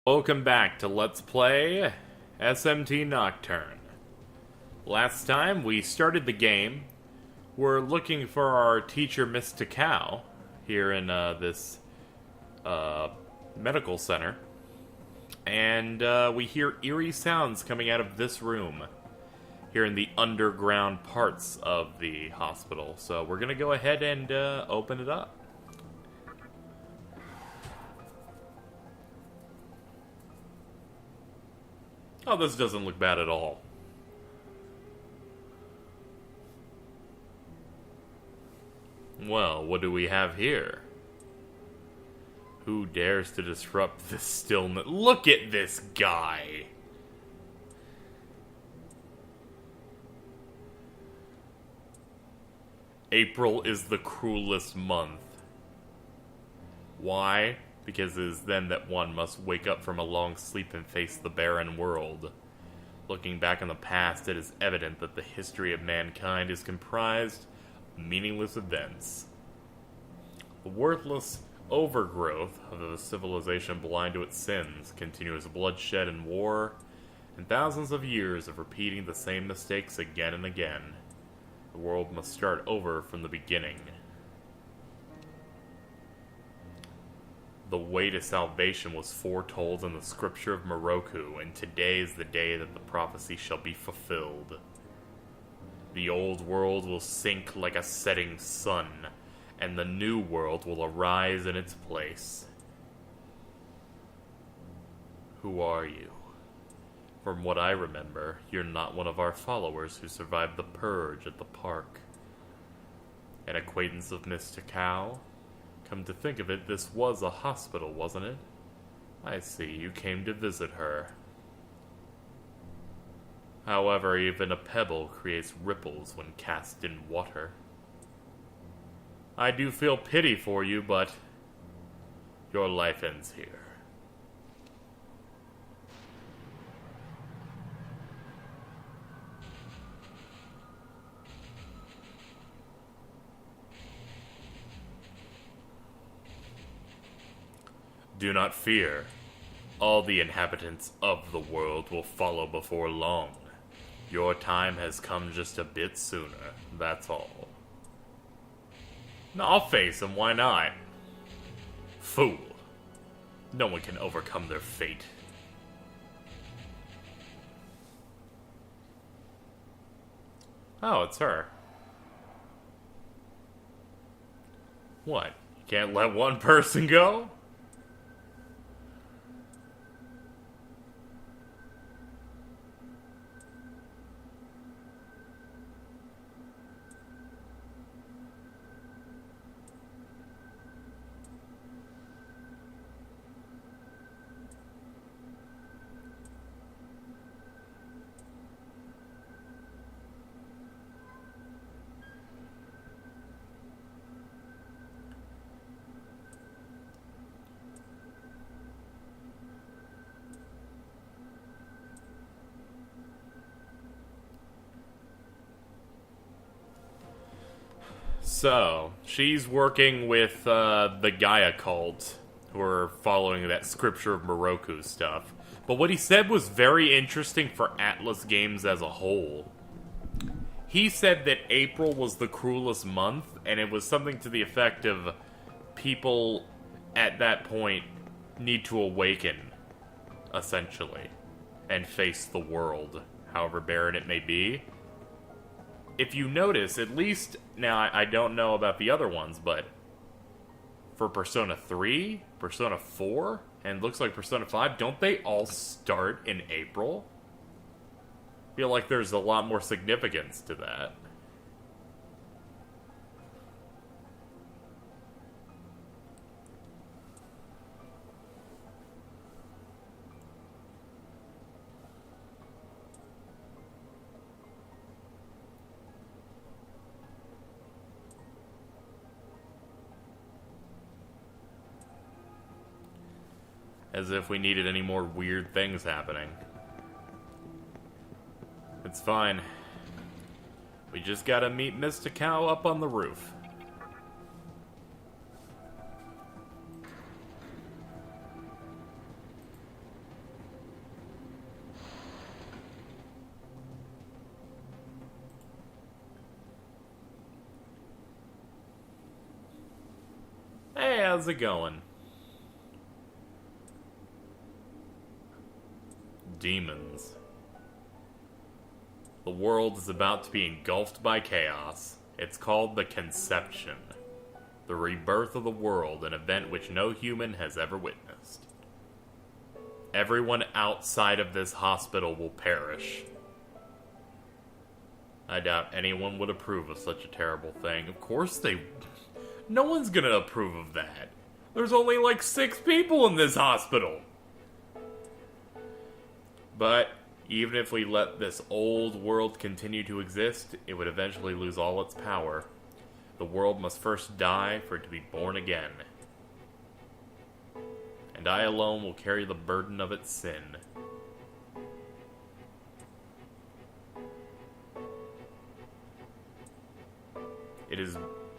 Welcome back to Let's Play SMT Nocturne. Last time we started the game, we're looking for our teacher Miss Takao here in this medical center. And we hear eerie sounds coming out of this room here in the underground parts of the hospital. So we're going to go ahead and open it up. Oh, this doesn't look bad at all. Well, what do we have here? Who dares to disrupt this stillness? Look at this guy! April is the cruelest month. Why? Because it is then that one must wake up from a long sleep and face the barren world. Looking back on the past, it is evident that the history of mankind is comprised of meaningless events. The worthless overgrowth of a civilization blind to its sins, continuous bloodshed and war, and thousands of years of repeating the same mistakes again and again. The world must start over from the beginning. The way to salvation was foretold in the scripture of Moroku, and today is the day that the prophecy shall be fulfilled. The old world will sink like a setting sun, and the new world will arise in its place. Who are you? From what I remember, you're not one of our followers who survived the purge at the park. An acquaintance of Miss Takao? Come to think of it, this was a hospital, wasn't it? I see, you came to visit her. However, even a pebble creates ripples when cast in water. I do feel pity for you, but your life ends here. Do not fear. All the inhabitants of the world will follow before long. Your time has come just a bit sooner, that's all. No, I'll face him, why not? Fool. No one can overcome their fate. Oh, it's her. What? You can't let one person go? So, she's working with the Gaia cult, who are following that scripture of Moroku stuff. But what he said was very interesting for Atlas games as a whole. He said that April was the cruelest month, and it was something to the effect of people at that point need to awaken, essentially, and face the world, however barren it may be. If you notice, at least, now I don't know about the other ones, but for Persona 3, Persona 4, and looks like Persona 5, don't they all start in April? I feel like there's a lot more significance to that. As if we needed any more weird things happening. It's fine. We just gotta meet Miss Takao up on the roof. how's it going? Demons. The world is about to be engulfed by chaos. It's called the Conception. The rebirth of the world, an event which no human has ever witnessed. Everyone outside of this hospital will perish. I doubt anyone would approve of such a terrible thing. Of course they... No one's gonna approve of that. There's only like 6 people in this hospital. But even if we let this old world continue to exist, it would eventually lose all its power. The world must first die for it to be born again. And I alone will carry the burden of its sin.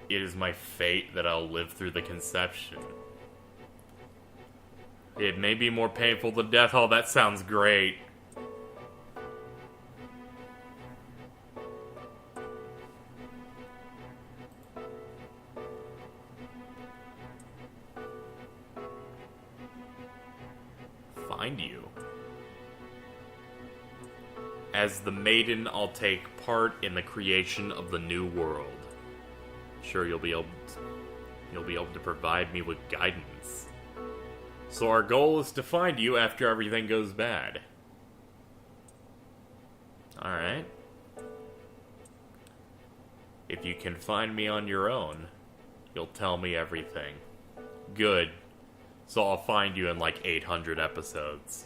It is my fate that I'll live through the conception. It may be more painful than death. Oh, that sounds great. Find you. As the maiden, I'll take part in the creation of the new world. Sure, you'll be able to provide me with guidance. So our goal is to find you after everything goes bad. Alright. If you can find me on your own, you'll tell me everything. Good. So I'll find you in like 800 episodes.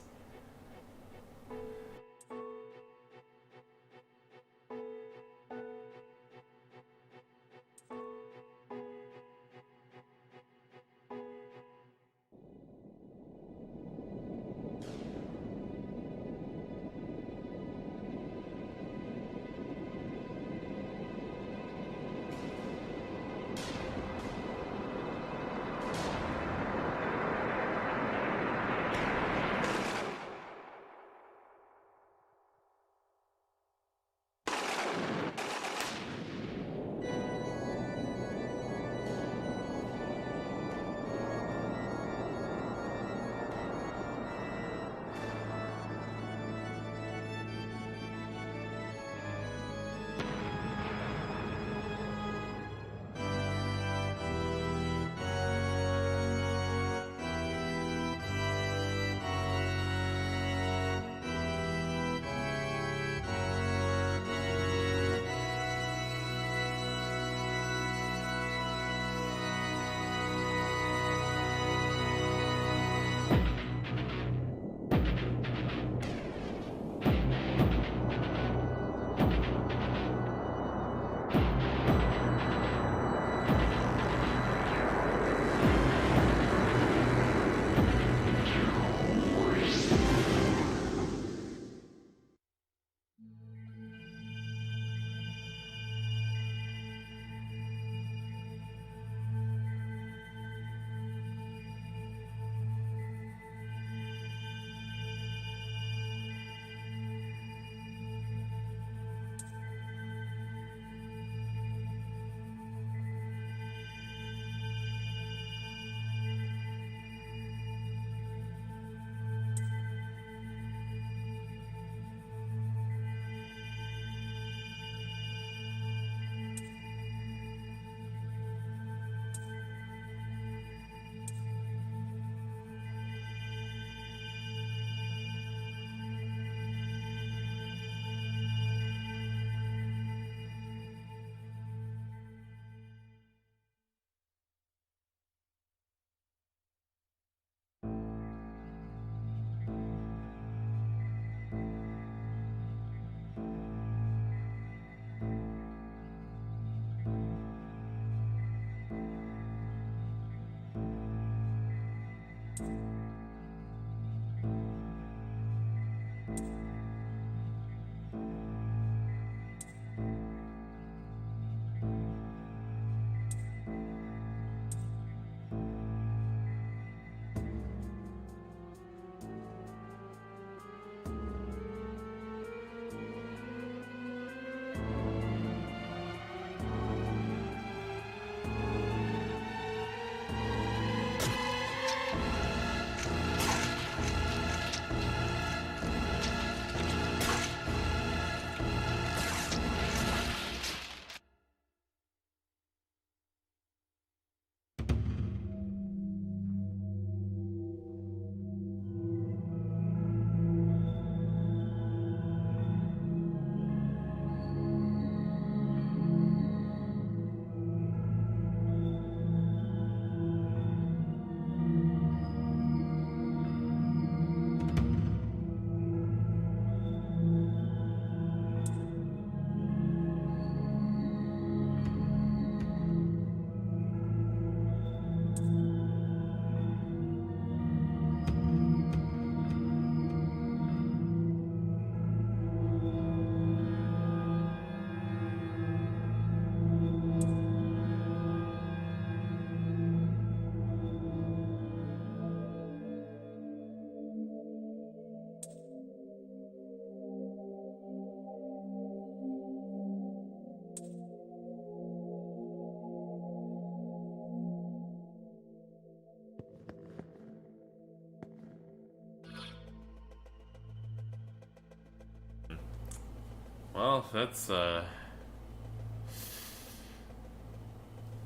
Well, that's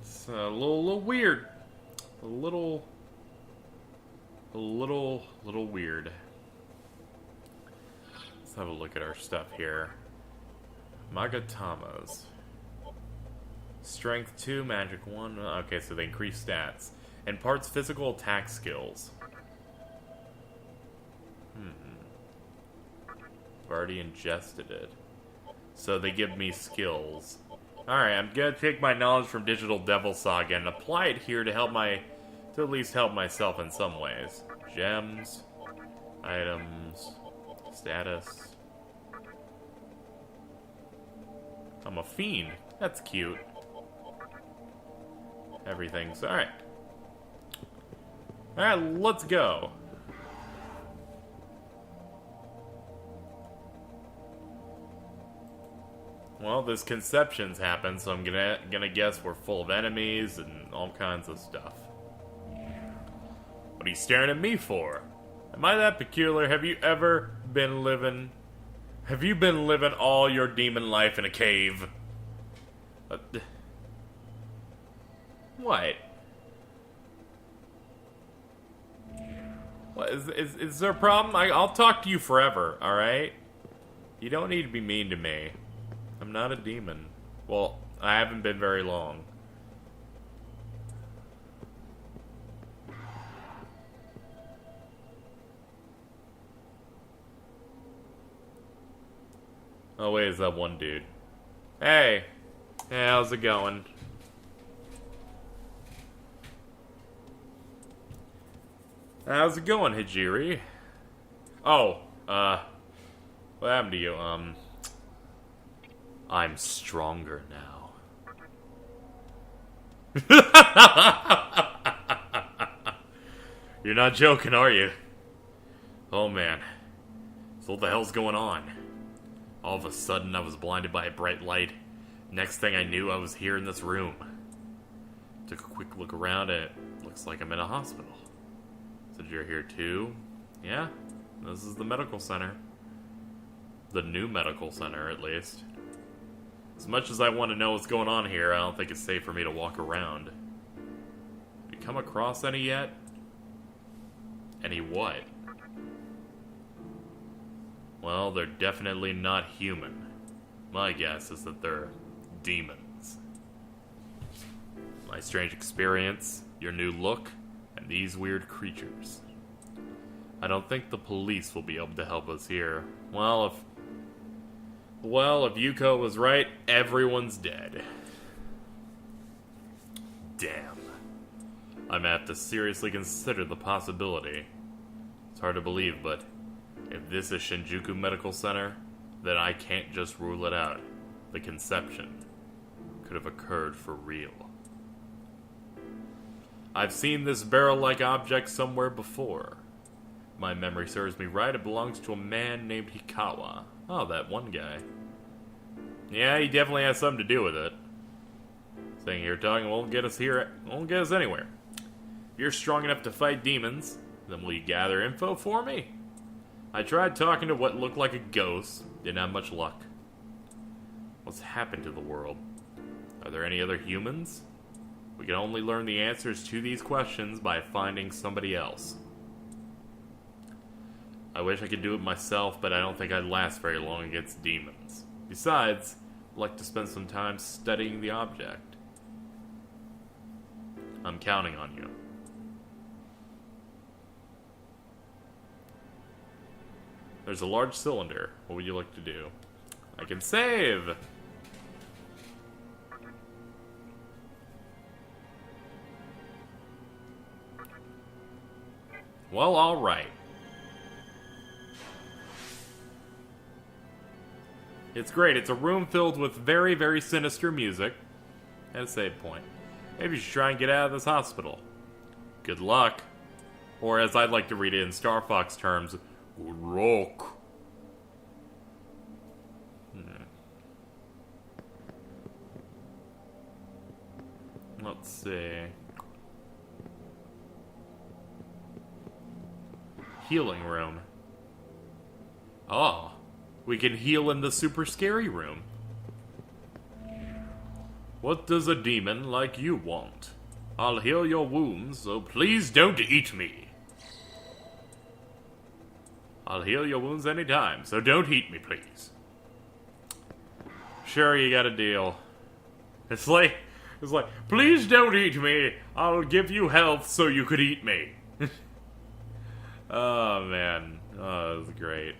it's a little weird. A little weird. Let's have a look at our stuff here. Magatamas. Strength 2, Magic 1. Okay, so they increase stats. Imparts physical attack skills. I've already ingested it. So they give me skills. Alright, I'm gonna take my knowledge from Digital Devil Saga and apply it here to at least help myself in some ways. Gems, items, status. I'm a fiend. That's cute. Everything's alright. Alright, let's go. Well, this conception's happened, so I'm gonna guess we're full of enemies and all kinds of stuff. What are you staring at me for? Am I that peculiar? Have you been living all your demon life in a cave? What? What is there a problem? I'll talk to you forever, alright? You don't need to be mean to me. I'm not a demon. Well, I haven't been very long. Oh wait, is that one dude? Hey! Hey, how's it going? How's it going, Hijiri? Oh, what happened to you? I'm stronger now. You're not joking, are you? Oh man. So what the hell's going on? All of a sudden I was blinded by a bright light. Next thing I knew, I was here in this room. Took a quick look around and it looks like I'm in a hospital. So you're here too? Yeah? This is the medical center. The new medical center, at least. As much as I want to know what's going on here, I don't think it's safe for me to walk around. Have you come across any yet? Any what? Well, they're definitely not human. My guess is that they're demons. My strange experience, your new look, and these weird creatures. I don't think the police will be able to help us here. Well, if Yuko was right, everyone's dead. Damn. I'm gonna have to seriously consider the possibility. It's hard to believe, but if this is Shinjuku Medical Center, then I can't just rule it out. The conception could have occurred for real. I've seen this barrel-like object somewhere before. My memory serves me right, it belongs to a man named Hikawa. Oh, that one guy. Yeah, he definitely has something to do with it. Staying here talking won't get us anywhere. If you're strong enough to fight demons, then will you gather info for me? I tried talking to what looked like a ghost, didn't have much luck. What's happened to the world? Are there any other humans? We can only learn the answers to these questions by finding somebody else. I wish I could do it myself, but I don't think I'd last very long against demons. Besides, I'd like to spend some time studying the object. I'm counting on you. There's a large cylinder. What would you like to do? I can save! Well, alright. It's great. It's a room filled with very, very sinister music. And a save point. Maybe you should try and get out of this hospital. Good luck. Or as I'd like to read it in Star Fox terms, good luck. Let's see. Healing room. Oh. We can heal in the super scary room. What does a demon like you want? I'll heal your wounds, so please don't eat me. I'll heal your wounds anytime, so don't eat me, please. Sure, you got a deal. It's like, please don't eat me. I'll give you health so you could eat me. Oh, man. Oh, that was great.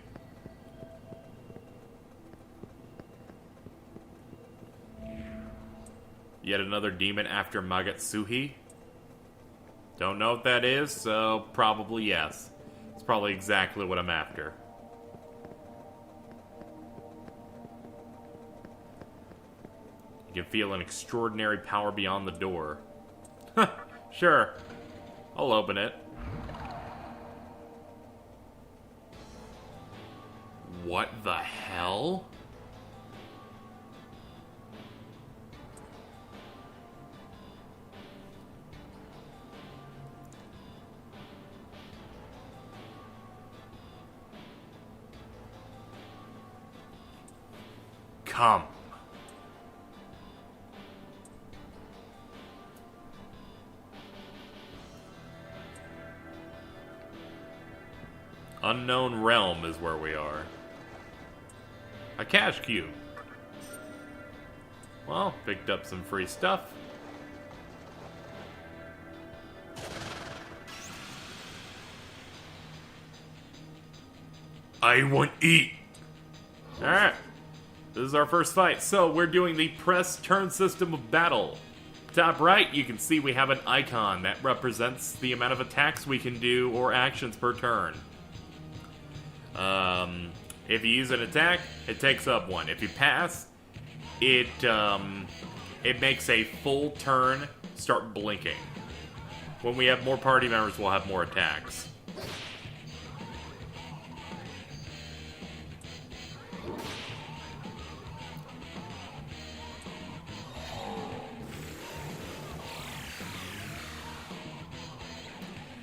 Yet another demon after Magatsuhi. Don't know what that is, so probably yes. It's probably exactly what I'm after. You can feel an extraordinary power beyond the door. Sure. I'll open it. What the hell? Come. Unknown Realm is where we are. A cash cube. Well, picked up some free stuff. I want eat. Alright. This is our first fight. So, we're doing the press turn system of battle. Top right, you can see we have an icon that represents the amount of attacks we can do or actions per turn. If you use an attack, it takes up one. If you pass, it makes a full turn start blinking. When we have more party members, we'll have more attacks.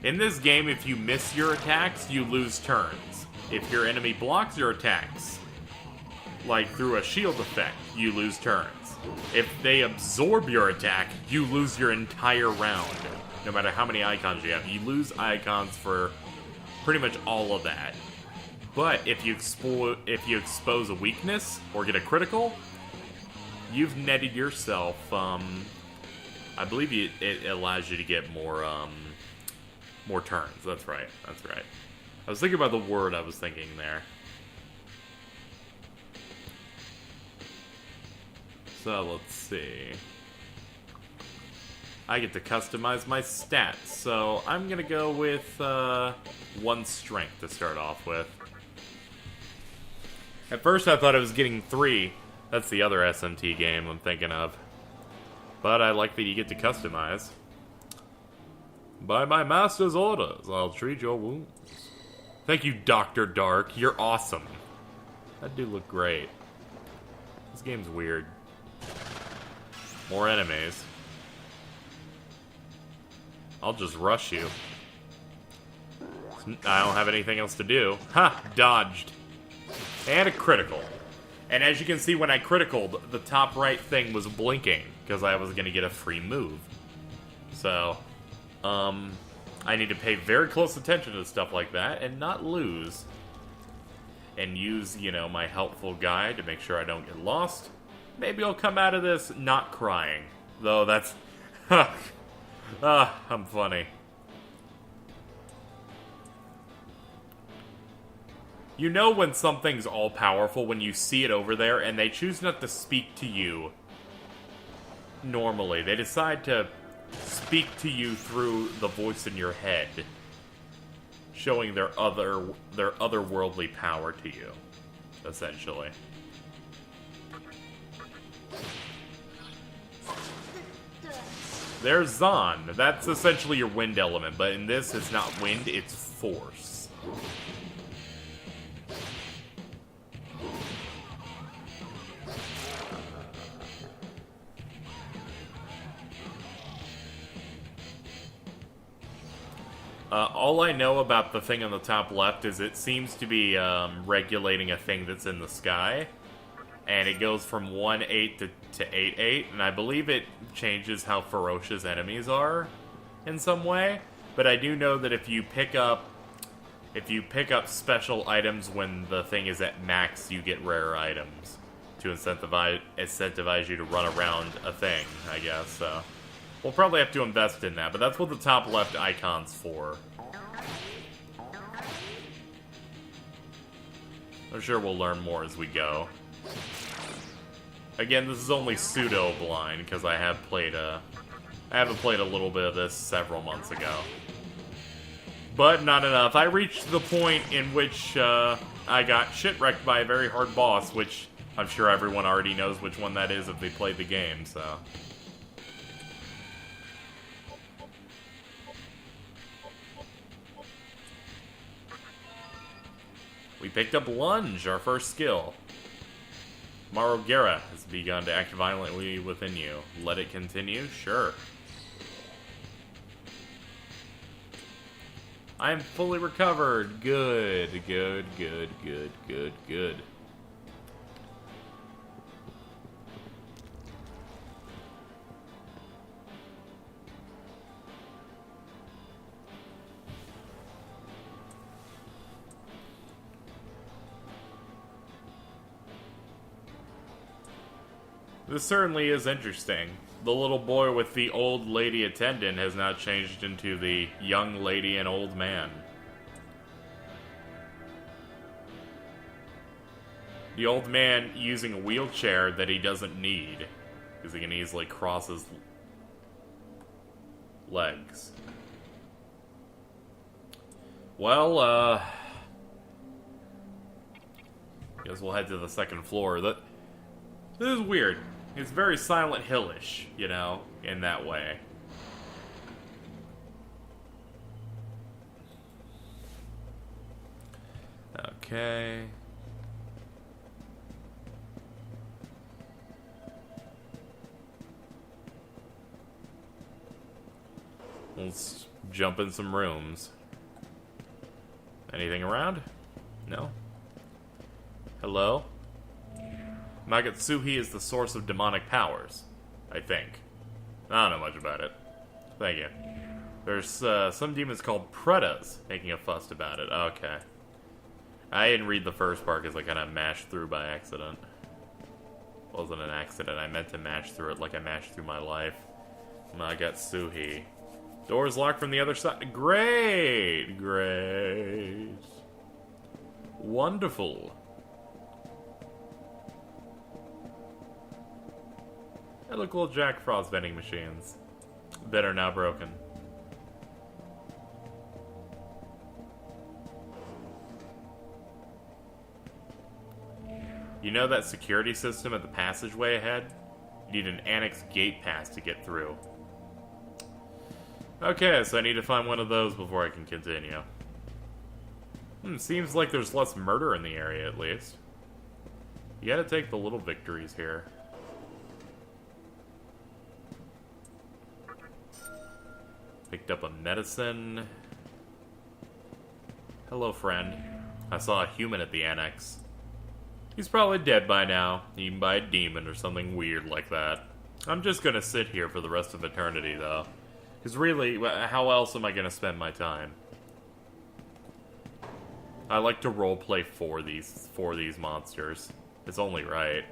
In this game, if you miss your attacks, you lose turns. If your enemy blocks your attacks, like through a shield effect, you lose turns. If they absorb your attack, you lose your entire round. No matter how many icons you have. You lose icons for pretty much all of that. But if you expose a weakness or get a critical, you've netted yourself, I believe it allows you to get more turns. That's right. That's right. I was thinking about the word I was thinking there. So, let's see. I get to customize my stats, so I'm gonna go with 1 strength to start off with. At first I thought I was getting 3. That's the other SMT game I'm thinking of. But I like that you get to customize. By my master's orders, I'll treat your wounds. Thank you, Dr. Dark. You're awesome. That dude looked great. This game's weird. More enemies. I'll just rush you. I don't have anything else to do. Ha! Dodged. And a critical. And as you can see, when I criticaled, the top right thing was blinking, because I was going to get a free move. So, I need to pay very close attention to stuff like that and not lose. And use, you know, my helpful guide to make sure I don't get lost. Maybe I'll come out of this not crying. Though that's... I'm funny. You know when something's all-powerful when you see it over there and they choose not to speak to you normally. They decide to speak to you through the voice in your head, showing their otherworldly power to you, essentially. There's Zon. That's essentially your wind element, but in this, it's not wind, it's force. All I know about the thing on the top left is it seems to be regulating a thing that's in the sky. And it goes from 1-8 to 8-8, and I believe it changes how ferocious enemies are in some way. But I do know that if you pick up special items when the thing is at max, you get rare items to incentivize you to run around a thing, I guess. So we'll probably have to invest in that, but that's what the top left icon's for. I'm sure we'll learn more as we go. Again, this is only pseudo-blind, because I haven't played a little bit of this several months ago. But not enough. I reached the point in which I got shit-wrecked by a very hard boss, which I'm sure everyone already knows which one that is if they played the game, so... We picked up Lunge, our first skill. Marogera has begun to act violently within you. Let it continue? Sure. I am fully recovered. Good, good, good, good, good, good. This certainly is interesting. The little boy with the old lady attendant has now changed into the young lady and old man. The old man using a wheelchair that he doesn't need, because he can easily cross his legs. Well, guess we'll head to the second floor. This is weird. It's very Silent Hill-ish, you know, in that way. Okay. Let's jump in some rooms. Anything around? No? Hello? Magatsuhi is the source of demonic powers, I think. I don't know much about it. Thank you. There's some demons called Pretas making a fuss about it. Okay. I didn't read the first part because I kind of mashed through by accident. It wasn't an accident. I meant to mash through it like I mashed through my life. Magatsuhi. Door's locked from the other side. Great! Great. Wonderful. They look little Jack Frost vending machines. That are now broken. You know that security system at the passageway ahead? You need an annex gate pass to get through. Okay, so I need to find one of those before I can continue. Seems like there's less murder in the area, at least. You gotta take the little victories here. Picked up a medicine. Hello, friend. I saw a human at the annex. He's probably dead by now, eaten by a demon or something weird like that. I'm just gonna sit here for the rest of eternity, though. Because really, how else am I gonna spend my time? I like to roleplay for these monsters. It's only right.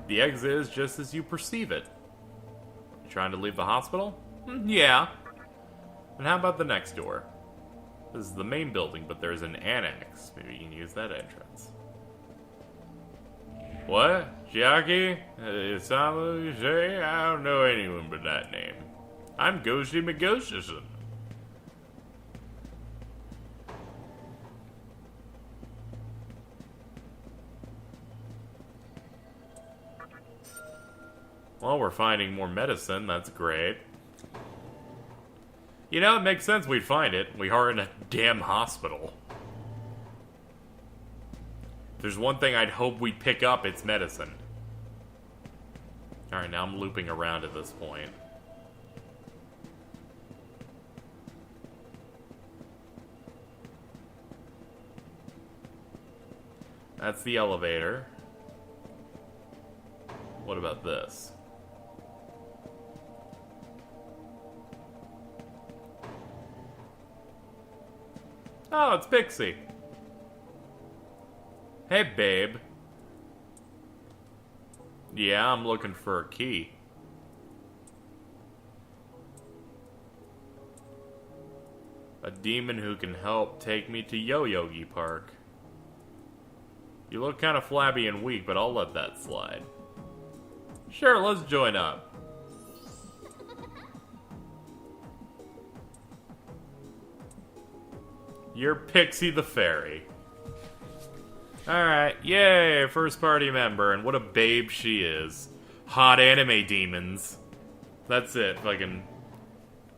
The exit is just as you perceive it. You trying to leave the hospital? Yeah. And how about the next door? This is the main building, but there's an annex. Maybe you can use that entrance. What? Chiaki? Isamu? You say? I don't know anyone but that name. I'm Goshi Magoshin. Well, we're finding more medicine. That's great. You know, it makes sense we'd find it. We are in a damn hospital. If there's one thing I'd hope we'd pick up, it's medicine. Alright, now I'm looping around at this point. That's the elevator. What about this? Oh, it's Pixie. Hey, babe. Yeah, I'm looking for a key. A demon who can help take me to Yo-Yogi Park. You look kind of flabby and weak, but I'll let that slide. Sure, let's join up. You're Pixie the Fairy. Alright, yay, first party member, and what a babe she is. Hot anime demons. That's it, fucking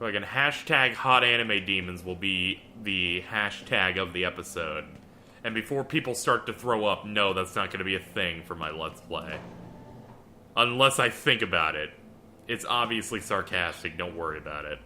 hashtag hot anime demons will be the hashtag of the episode. And before people start to throw up, no, that's not going to be a thing for my Let's Play. Unless I think about it. It's obviously sarcastic, don't worry about it.